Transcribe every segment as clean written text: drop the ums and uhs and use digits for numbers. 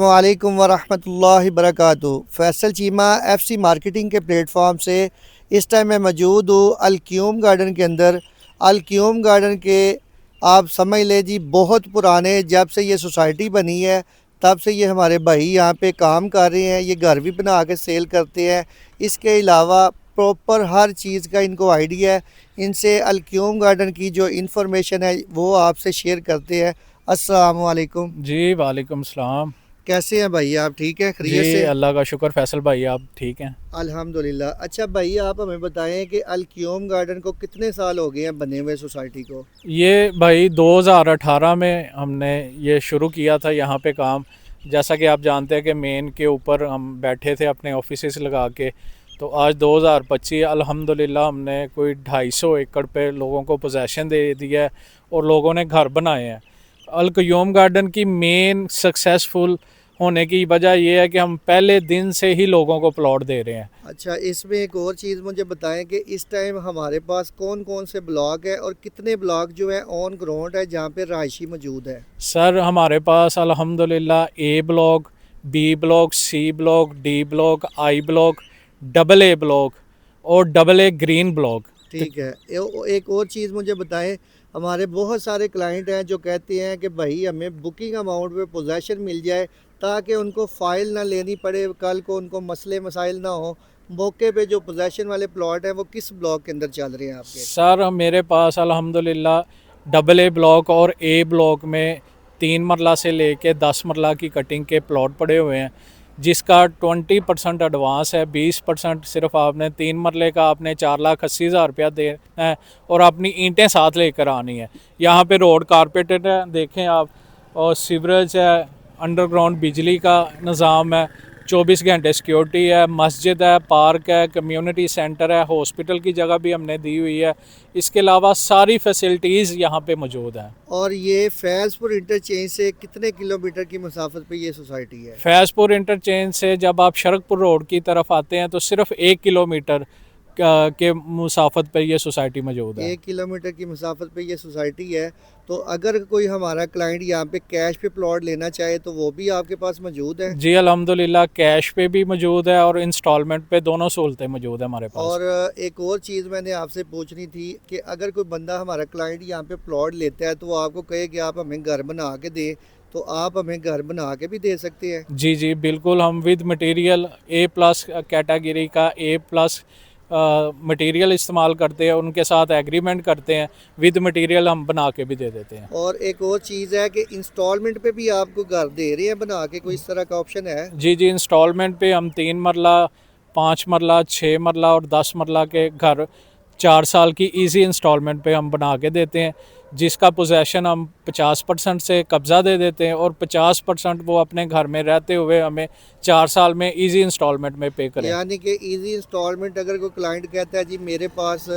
वालेकुम वरहमतुल्लाहि वबरकातुहू। Faisal Cheema FC marketing के प्लेटफॉर्म से इस टाइम मैं मौजूद हूँ अलक्यूम गार्डन के अंदर। अलक्यूम गार्डन के आप समझ ले जी, बहुत पुराने जब से ये सोसाइटी बनी है तब से ये हमारे भाई यहाँ पे काम कर रहे हैं। ये घर भी बना के सेल करते हैं। इसके अलावा प्रॉपर हर चीज़ का इनको आइडिया है। इनसे अलक्यूम गार्डन की जो इन्फॉर्मेशन है वो आपसे शेयर करते हैं। अस्सलाम वालेकुम। जी वालेकुम सलाम। कैसे हैं भाई आप? ठीक है, जी खैरियत से? अल्लाह का शुक्र। फैसल भाई आप ठीक हैं? अल्हम्दुलिल्लाह। अच्छा भाई, आप हमें बताएं कि अलक्यूम गार्डन को कितने साल हो गए हैं बने हुए सोसाइटी को? ये भाई 2018 में हमने ये शुरू किया था यहाँ पे काम। जैसा कि आप जानते हैं कि मेन के ऊपर हम बैठे थे अपने ऑफिसेस लगा के। तो आज 2025 अल्हम्दुलिल्लाह हमने कोई 250 एकड़ पे लोगों को पोजेसन दे दिया है और लोगों ने घर बनाए हैं। अलक्यूम गार्डन की मेन सक्सेसफुल होने की वजह यह है कि हम पहले दिन से ही लोगों को प्लॉट दे रहे हैं। अच्छा, इसमें एक और चीज़ मुझे बताएं कि इस टाइम हमारे पास कौन कौन से ब्लॉक है और कितने ब्लॉक जो है ऑन ग्राउंड है जहाँ पे रहायशी मौजूद है? सर हमारे पास अल्हम्दुलिल्लाह A block, B block, C block, D block, I block, double A block और डबल ए ग्रीन ब्लॉक। ठीक है। एक और चीज़ मुझे बताएं, हमारे बहुत सारे क्लाइंट हैं जो कहते हैं कि भाई हमें बुकिंग अमाउंट पे पोजेसन मिल जाए ताकि उनको फ़ाइल ना लेनी पड़े, कल को उनको मसले मसाइल ना हो। मौके पे जो पोजेसन वाले प्लॉट हैं वो किस ब्लॉक के अंदर चल रहे हैं आपके? सर मेरे पास अल्हम्दुलिल्लाह डबल ए ब्लॉक और ए ब्लॉक में 3 मरला से लेके 10 मरला की कटिंग के प्लॉट पड़े हुए हैं, जिसका 20% एडवांस है। 20% सिर्फ आपने 3 मरले का आपने 4,80,000 रुपया देना है और अपनी ईंटें साथ लेकर आनी है। यहाँ पे रोड कारपेटेड है, देखें आप, और सीवरेज है, अंडरग्राउंड बिजली का निज़ाम है, 24 घंटे सिक्योरिटी है, मस्जिद है, पार्क है, कम्युनिटी सेंटर है, हॉस्पिटल की जगह भी हमने दी हुई है। इसके अलावा सारी फैसिलिटीज़ यहाँ पे मौजूद हैं। और ये फैज़पुर इंटरचेंज से कितने किलोमीटर की मसाफत पे ये सोसाइटी है? फैज़पुर इंटरचेंज से जब आप शरकपुर रोड की तरफ आते हैं तो सिर्फ 1 किलोमीटर के मुसाफत पर यह सोसाइटी मौजूद है। 1 किलोमीटर की मुसाफत पे ये सोसाइटी है। तो अगर कोई हमारा क्लाइंट यहाँ पे कैश पे प्लॉट लेना चाहे तो वो भी आपके पास मौजूद है? जी अल्हम्दुलिल्लाह, कैश पे भी मौजूद है और इंस्टॉलमेंट पे दोनों सहूलतें मौजूद है हमारे पास। और एक और चीज़ मैंने आपसे पूछनी थी कि अगर कोई बंदा हमारा क्लाइंट यहाँ पे प्लॉट लेता है तो वो आपको कहे कि आप हमें घर बना के दें, तो आप हमें घर बना के भी दे सकते हैं? जी जी बिल्कुल, हम with material A plus category का ए प्लस मटेरियल इस्तेमाल करते हैं, उनके साथ एग्रीमेंट करते हैं, विद मटेरियल हम बना के भी दे देते हैं। और एक और चीज़ है कि इंस्टॉलमेंट पे भी आपको घर दे रहे हैं बना के, कोई इस तरह का ऑप्शन है? जी जी, इंस्टॉलमेंट पे हम 3 मरला, 5 मरला, 6 मरला और 10 मरला के घर 4 साल की इजी इंस्टॉलमेंट पे हम बना के देते हैं, जिसका पोजेसन हम 50% से कब्ज़ा दे देते हैं और 50% वो अपने घर में रहते हुए हमें 4 साल में इजी इंस्टॉलमेंट में पे करें। यानी कि इजी इंस्टॉलमेंट अगर कोई क्लाइंट कहता है जी मेरे पास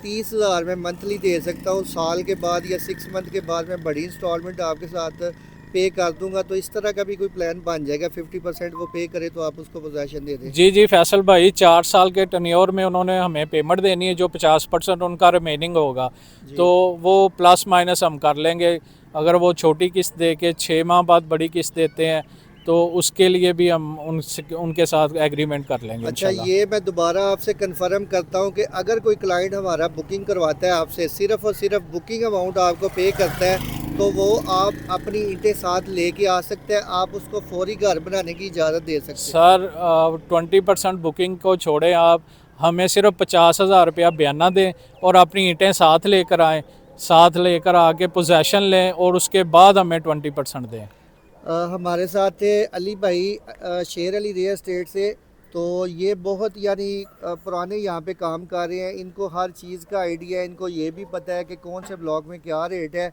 30,000 में मंथली दे सकता हूँ, साल के बाद या 6 मंथ के बाद मैं बड़ी इंस्टॉलमेंट आपके साथ पे कर दूंगा, तो इस तरह का भी कोई प्लान बन जाएगा? 50% वो पे करे तो आप उसको पोजेसन दे दें? जी जी फैसल भाई, 4 साल के टर्न्योर में उन्होंने हमें पेमेंट देनी है, जो 50% उनका रिमेनिंग होगा तो वो प्लस माइनस हम कर लेंगे। अगर वो छोटी किस्त दे के 6 माह बाद बड़ी किस्त देते हैं तो उसके लिए भी हम उनके साथ एग्रीमेंट कर लेंगे अच्छा, इंशाल्लाह। ये मैं दोबारा आपसे कंफर्म करता हूँ कि अगर कोई क्लाइंट हमारा बुकिंग करवाता है आपसे, सिर्फ और सिर्फ बुकिंग अमाउंट आपको पे करता है, तो वो आप अपनी ईंटें साथ लेके आ सकते हैं, आप उसको फौरी घर बनाने की इजाज़त दे सकते हैं? सर 20% बुकिंग को छोड़ें, आप हमें सिर्फ 50,000 रुपया बयाना दें और अपनी ईंटें साथ लेकर आएँ, साथ लेकर आके पोजेसन लें और उसके बाद हमें 20% दें। हमारे साथ थे अली भाई, शेर अली रियल एस्टेट से। तो ये बहुत यानी पुराने यहाँ पे काम कर रहे हैं, इनको हर चीज़ का आइडिया है, इनको ये भी पता है कि कौन से ब्लॉक में क्या रेट है।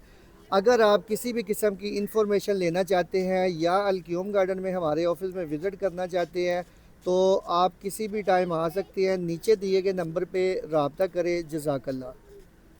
अगर आप किसी भी किस्म की इंफॉर्मेशन लेना चाहते हैं या अलक्यूम गार्डन में हमारे ऑफिस में विज़िट करना चाहते हैं तो आप किसी भी टाइम आ सकते हैं। नीचे दिए गए नंबर पे रब्ता करें। जज़ाकल्लाह।